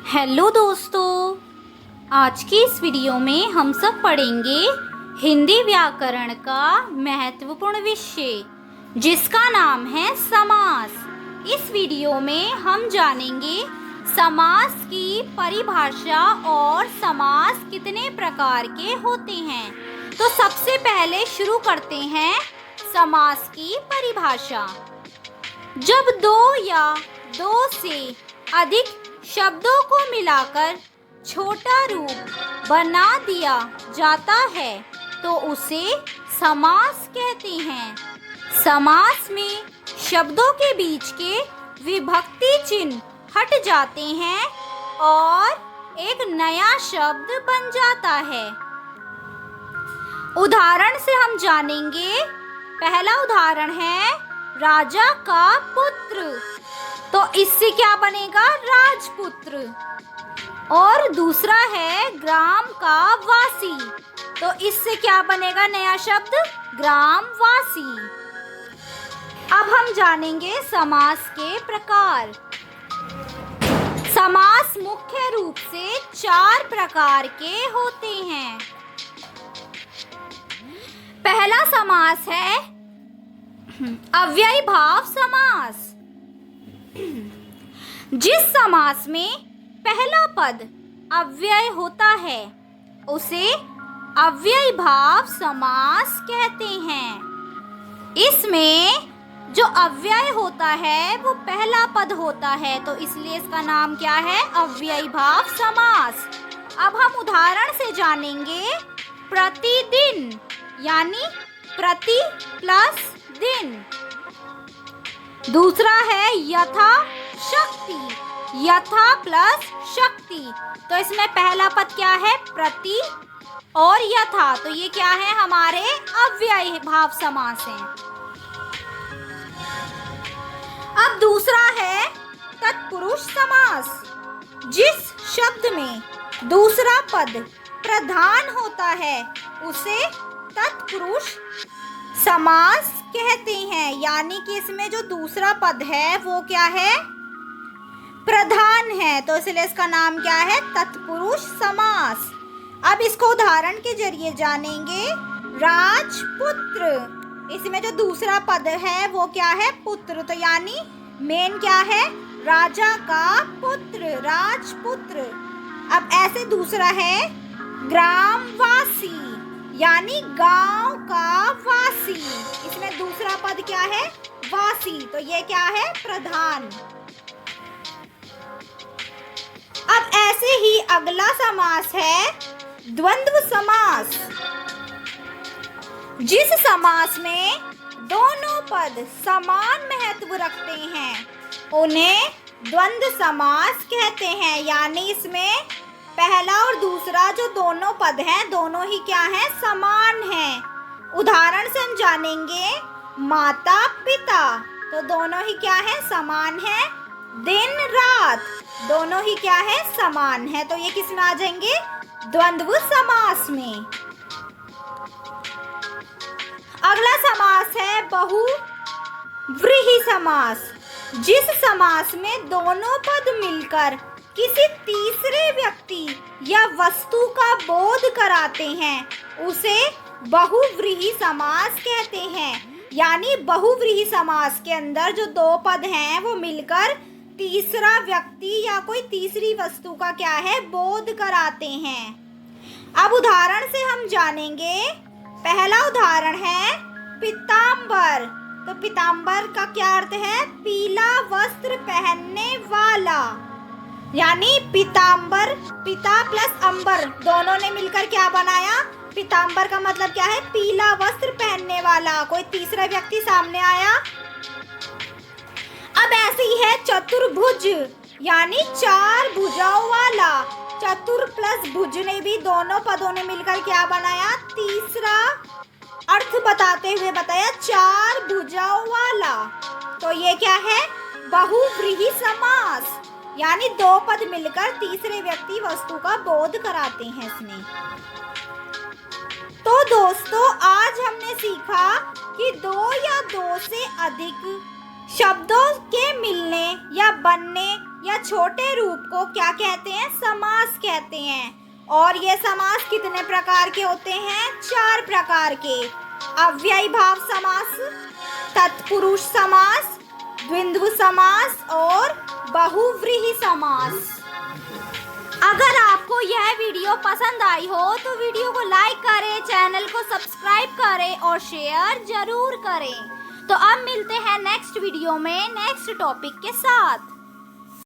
Hello दोस्तों, आज की इस वीडियो में हम सब पढ़ेंगे हिंदी व्याकरण का महत्वपूर्ण विषय जिसका नाम है समास। इस वीडियो में हम जानेंगे समास की परिभाषा और समास कितने प्रकार के होते हैं। तो सबसे पहले शुरू करते हैं समास की परिभाषा। जब दो या दो से अधिक शब्दों को मिलाकर छोटा रूप बना दिया जाता है तो उसे समास कहते हैं। समास में शब्दों के बीच के विभक्ति चिन्ह हट जाते हैं और एक नया शब्द बन जाता है। उदाहरण से हम जानेंगे। पहला उदाहरण है राजा का पुत्र, तो इससे क्या बनेगा? राजपुत्र। और दूसरा है ग्राम का वासी, तो इससे क्या बनेगा? नया शब्द ग्रामवासी। अब हम जानेंगे समास के प्रकार। समास मुख्य रूप से 4 प्रकार के होते हैं। पहला समास है अव्ययीभाव समास। जिस समास में पहला पद अव्यय होता है उसे अव्ययीभाव समास कहते हैं। इसमें जो अव्यय होता है वो पहला पद होता है, तो इसलिए इसका नाम क्या है? अव्ययीभाव समास। अब हम उदाहरण से जानेंगे। प्रतिदिन यानी प्रति प्लस दिन। दूसरा है यथा शक्ति, यथा प्लस शक्ति, तो इसमें पहला पद क्या है? प्रति और यथा, तो ये क्या है? हमारे अव्ययीभाव समास हैं। अब दूसरा है तत्पुरुष समास। जिस शब्द में दूसरा पद प्रधान होता है उसे तत्पुरुष समास कहते हैं, यानी कि इसमें जो दूसरा पद है वो क्या है? प्रधान है, तो इसलिए इसका नाम क्या है? तत्पुरुष समास। अब इसको उदाहरण के जरिए जानेंगे। राजपुत्र, इसमें जो दूसरा पद है वो क्या है? पुत्र, तो यानी मेन क्या है? राजा का पुत्र, राजपुत्र। अब ऐसे दूसरा है ग्रामवासी, यानी गांव का वासी। इसमें दूसरा पद क्या है? वासी, तो ये क्या है? प्रधान। अब ऐसे ही अगला समास है द्वंद्व समास। जिस समास में दोनों पद समान महत्व रखते हैं उन्हें द्वंद्व समास कहते हैं, यानी इसमें पहला और दूसरा जो दोनों पद हैं दोनों ही क्या हैं? समान हैं। उदाहरण से हम जानेंगे। माता पिता, तो दोनों ही क्या है? समान है। दिन रात, दोनों ही क्या है? समान है, तो ये किस में आ जाएंगे? द्वंद्व समास में। अगला समास है बहुव्रीहि समास। जिस समास में दोनों पद मिलकर किसी तीसरे व्यक्ति या वस्तु का बोध कराते हैं उसे बहुव्रीहि समास कहते हैं, यानी बहुव्रीहि समास के अंदर जो दो पद हैं वो मिलकर तीसरा व्यक्ति या कोई तीसरी वस्तु का क्या है? बोध कराते हैं। अब उदाहरण से हम जानेंगे। पहला उदाहरण है पीतांबर, तो पीतांबर का क्या अर्थ है? पीला वस्त्र पहनने वाला, यानी पीतांबर, पिता प्लस अंबर दोनों ने मिलकर क्या बनाया? पीतांबर का मतलब क्या है? पीला वस्त्र पहनने वाला। कोई तीसरा व्यक्ति सामने आया। अब ऐसे ही है चतुर्भुज, यानी 4 भुजाओं वाला। चतुर प्लस भुज ने भी दोनों पदों ने मिलकर क्या बनाया? तीसरा अर्थ बताते हुए बताया 4 भुजाओं वाला, तो ये क्या है? बहुव्रीहि समास, यानी दो पद मिलकर तीसरे व्यक्ति वस्तु का बोध कराते हैं इसमें। तो दोस्तों आज हमने सीखा कि दो या दो से अधिक शब्दों के मिलने या बनने या छोटे रूप को क्या कहते हैं? समास कहते हैं। और ये समास कितने प्रकार के होते हैं? 4 प्रकार के। अव्ययी भाव समास, तत्पुरुष समास, द्वंद्व समास और बहुव्रीहि समास। अगर आपको यह वीडियो पसंद आई हो तो वीडियो को लाइक करें, चैनल को सब्सक्राइब करें और शेयर जरूर करें। तो अब मिलते हैं नेक्स्ट वीडियो में नेक्स्ट टॉपिक के साथ।